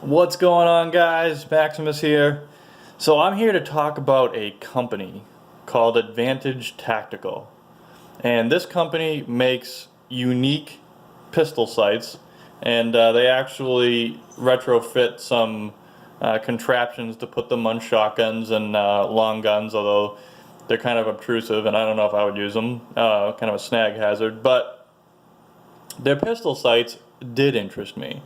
What's going on, guys? Maximus here. So I'm here to talk about a company called Advantage Tactical. And this company makes unique pistol sights, and they actually retrofit some contraptions to put them on shotguns and long guns, although they're kind of obtrusive and I don't know if I would use them, kind of a snag hazard. But their pistol sights did interest me.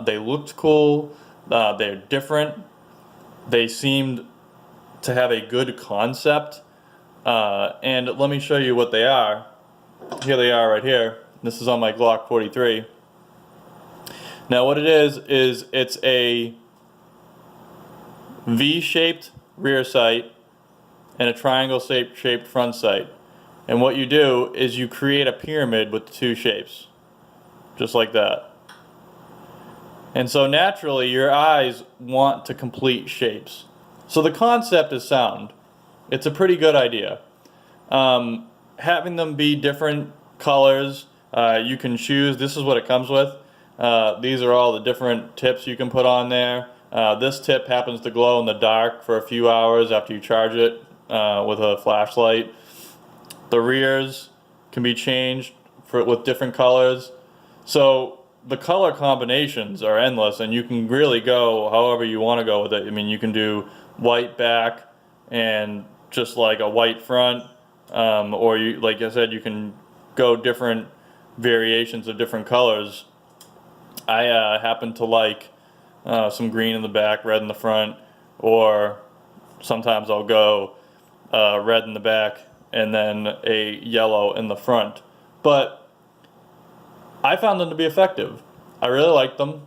They looked cool, they're different, they seemed to have a good concept, and let me show you what they are. Here they are right here. This is on my Glock 43. Now what it is it's a V-shaped rear sight and a triangle-shaped front sight. And what you do is you create a pyramid with the two shapes, just like that. And so naturally your eyes want to complete shapes. So the concept is sound. It's a pretty good idea. Having them be different colors, you can choose. This is what it comes with. These are all the different tips you can put on there. This tip happens to glow in the dark for a few hours after you charge it with a flashlight. The rears can be changed with different colors. So the color combinations are endless, and you can really go however you want to go with it. I mean, you can do white back and just like a white front, or you, like I said, you can go different variations of different colors. I happen to like some green in the back, red in the front, or sometimes I'll go red in the back and then a yellow in the front. But I found them to be effective. I really liked them,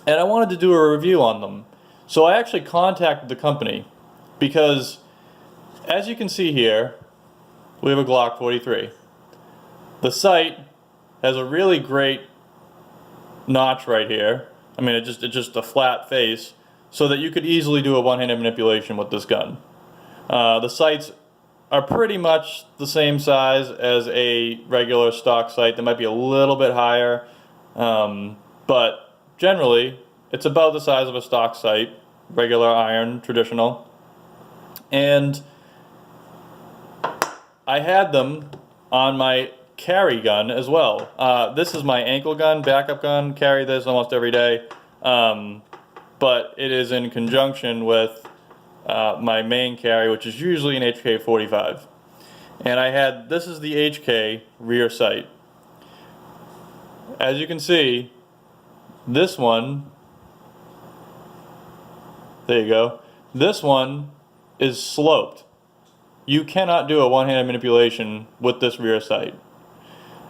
and I wanted to do a review on them. So I actually contacted the company because, as you can see here, we have a Glock 43. The sight has a really great notch right here. I mean, it's just a flat face, so that you could easily do a one-handed manipulation with this gun. The sights are pretty much the same size as a regular stock sight. They might be a little bit higher, but generally it's about the size of a stock sight, regular iron, traditional. And I had them on my carry gun as well. This is my ankle gun, backup gun, carry this almost every day, but it is in conjunction with my main carry, which is usually an HK-45. And I had, this is the HK rear sight. As you can see, this one, there you go, this one is sloped. You cannot do a one-handed manipulation with this rear sight.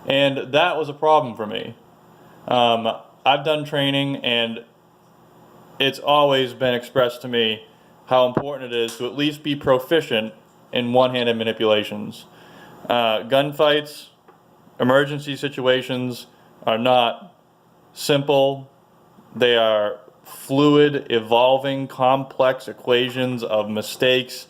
And that was a problem for me. I've done training, and it's always been expressed to me how important it is to at least be proficient in one-handed manipulations. Gunfights, emergency situations are not simple. They are fluid, evolving, complex equations of mistakes,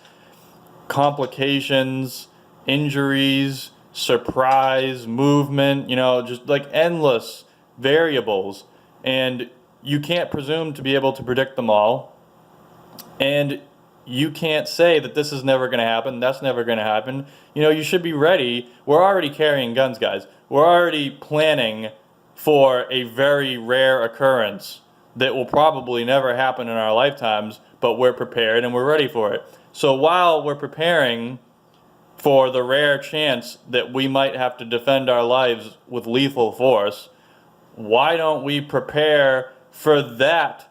complications, injuries, surprise, movement, you know, just like endless variables. And you can't presume to be able to predict them all. And you can't say that this is never going to happen, that's never going to happen. You know, you should be ready. We're already carrying guns, guys. We're already planning for a very rare occurrence that will probably never happen in our lifetimes, but we're prepared and we're ready for it. So while we're preparing for the rare chance that we might have to defend our lives with lethal force, why don't we prepare for that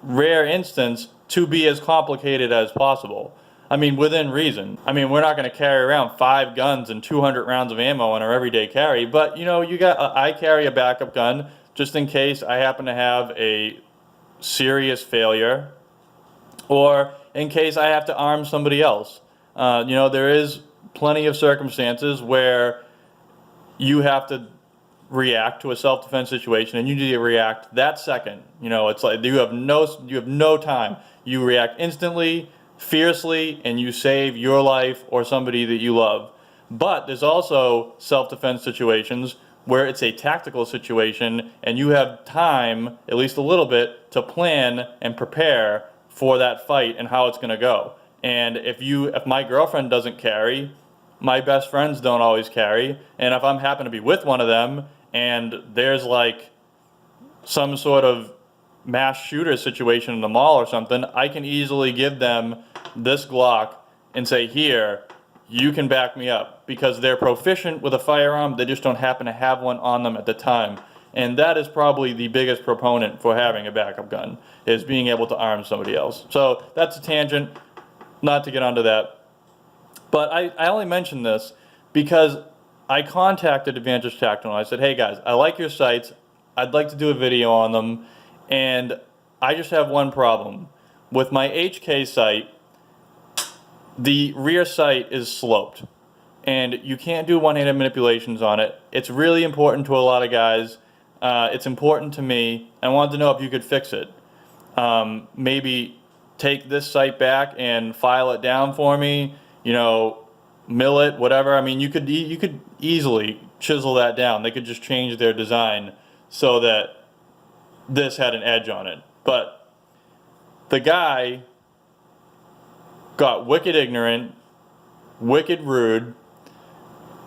rare instance to be as complicated as possible? I mean, within reason. I mean, we're not going to carry around 5 guns and 200 rounds of ammo in our everyday carry, but you know, I carry a backup gun just in case I happen to have a serious failure, or in case I have to arm somebody else. You know, there is plenty of circumstances where you have to react to a self-defense situation, and you need to react that second. You know, it's like you have no time. You react instantly, fiercely, and you save your life or somebody that you love. But there's also self-defense situations where it's a tactical situation and you have time, at least a little bit, to plan and prepare for that fight and how it's going to go. And if my girlfriend doesn't carry, my best friends don't always carry, and if I'm happen to be with one of them and there's like some sort of mass shooter situation in the mall or something, I can easily give them this Glock and say, here, you can back me up, because they're proficient with a firearm, they just don't happen to have one on them at the time. And that is probably the biggest proponent for having a backup gun, is being able to arm somebody else. So that's a tangent, not to get onto that. But I only mention this because I contacted Advantage Tactical and I said, hey guys, I like your sights, I'd like to do a video on them, and I just have one problem. With my HK sight, the rear sight is sloped, and you can't do one-handed manipulations on it. It's really important to a lot of guys. It's important to me. I wanted to know if you could fix it. Maybe take this sight back and file it down for me, you know, mill it, whatever. I mean, you could easily chisel that down. They could just change their design so that this had an edge on it. But the guy got wicked ignorant, wicked rude,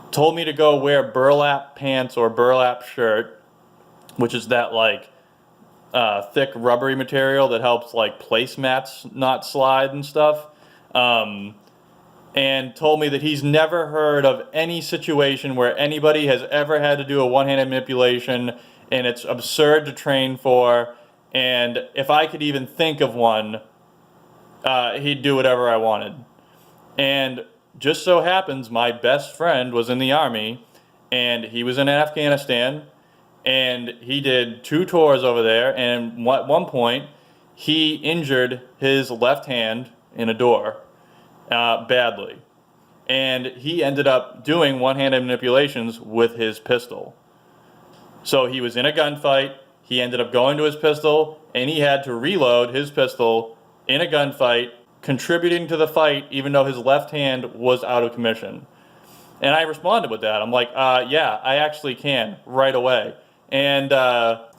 told me to go wear burlap pants or burlap shirt, which is that like thick rubbery material that helps like placemats not slide and stuff. And told me that he's never heard of any situation where anybody has ever had to do a one-handed manipulation, and it's absurd to train for, and if I could even think of one, he'd do whatever I wanted. And just so happens my best friend was in the Army, and he was in Afghanistan, and he did 2 tours over there, and at one point he injured his left hand in a door badly, and he ended up doing one-handed manipulations with his pistol. So he was in a gunfight, he ended up going to his pistol, and he had to reload his pistol in a gunfight, contributing to the fight even though his left hand was out of commission. And I responded with that. I'm like, yeah, I actually can, right away. And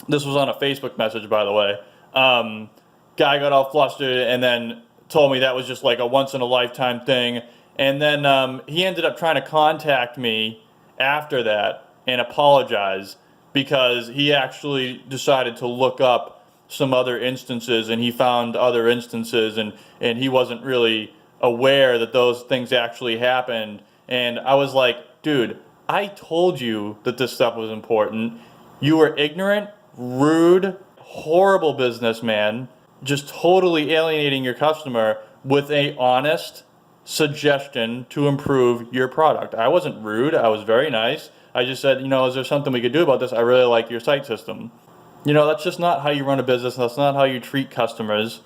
this was on a Facebook message, by the way. Guy got all flustered and then told me that was just like a once-in-a-lifetime thing. And then he ended up trying to contact me after that and apologize, because he actually decided to look up some other instances, and he found other instances, and he wasn't really aware that those things actually happened. And I was like, dude, I told you that this stuff was important. You were ignorant, rude, horrible businessman, just totally alienating your customer with a honest suggestion to improve your product. I wasn't rude, I was very nice. I just said, you know, is there something we could do about this? I really like your sight system. You know, that's just not how you run a business. That's not how you treat customers.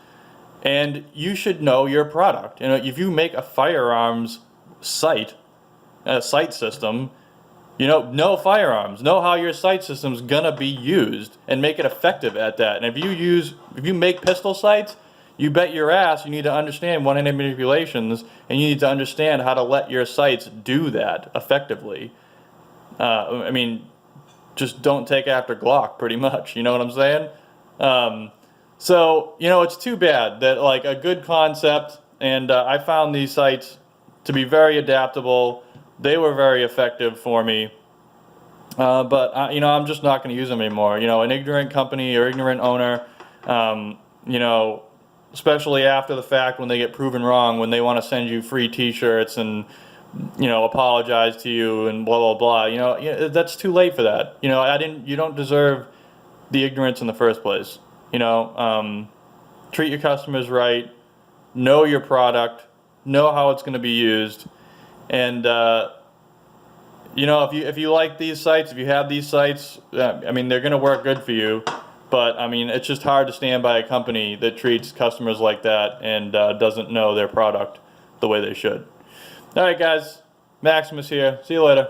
And you should know your product. You know, if you make a firearms sight, a sight system, you know firearms. Know how your sight system's gonna be used and make it effective at that. And if you make pistol sights, you bet your ass you need to understand one-handed manipulations, and you need to understand how to let your sights do that effectively. I mean, just don't take after Glock, pretty much. You know what I'm saying? So, you know, it's too bad that, like, a good concept, and I found these sights to be very adaptable. They were very effective for me. But, you know, I'm just not going to use them anymore. You know, an ignorant company or ignorant owner, you know, especially after the fact when they get proven wrong, when they want to send you free t-shirts and, you know, apologize to you and blah, blah, blah. You know, that's too late for that. You know, you don't deserve the ignorance in the first place. You know, treat your customers right, know your product, know how it's going to be used, and, you know, if you like these sites, if you have these sites, I mean, they're going to work good for you. But, I mean, it's just hard to stand by a company that treats customers like that and doesn't know their product the way they should. All right, guys. Maximus here. See you later.